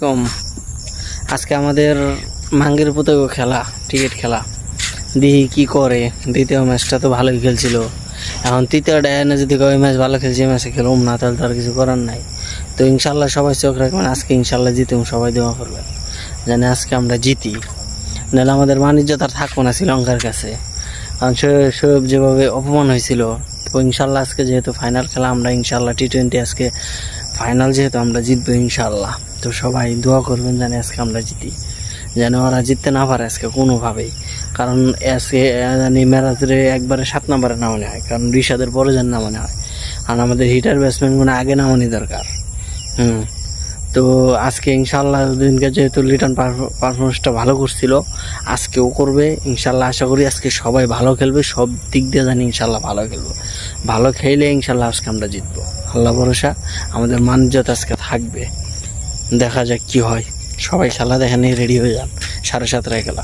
কম আজকে আমাদের ভাঙ্গের পুতেও খেলা, ক্রিকেট খেলা দেখি কি করে। দ্বিতীয় ম্যাচটা তো ভালোই খেলছিল, এখন তৃতীয় ডায়ানে যদি ওই ম্যাচ ভালো খেলছে এই ম্যাচে খেলুম না, তাহলে তো আর কিছু করার নাই। তো ইনশাল্লাহ সবাই চোখ রাখবেন, আজকে ইনশাল্লাহ জিতুম, সবাই দোয়া করবেন জানি আজকে আমরা জিতি, নাহলে আমাদের বাণিজ্য তার থাকবো না শ্রীলঙ্কার কাছে। কারণ শোয়েব যেভাবে অপমান হয়েছিল, তো ইনশাল্লাহ আজকে যেহেতু ফাইনাল খেলা, আমরা ইনশাল্লাহ T20 আজকে ফাইনাল যেহেতু আমরা জিতবো ইনশাল্লাহ। তো সবাই দোয়া করবেন জানি আজকে আমরা জিতি, যেন ওরা জিততে না পারে আজকে কোনোভাবেই। কারণ আজকে জানি মেরাজরে একবারে 7 নম্বরে নামানো হয়, কারণ রিশাদের পরে যেন নামানো হয়, কারণ আমাদের হিটার ব্যাটসম্যানগুলো আগে নামানি দরকার। তো আজকে ইনশাল্লাহ দিনকে যেহেতু রিটার্ন পারফরমেন্সটা ভালো করছিল, আজকেও করবে ইনশাল্লাহ। আশা করি আজকে সবাই ভালো খেলবে, সব দিক দিয়ে জানি ইনশাল্লাহ ভালো খেলবো। ভালো খেলে ইনশাল্লাহ আজকে আমরা জিতবো, আল্লাহ ভরসা। আমাদের মানজত আজকে থাকবে, দেখা যাক কি হয়। সবাই খেলা দেখা নিয়ে রেডি হয়ে যান, 7:30 খেলা।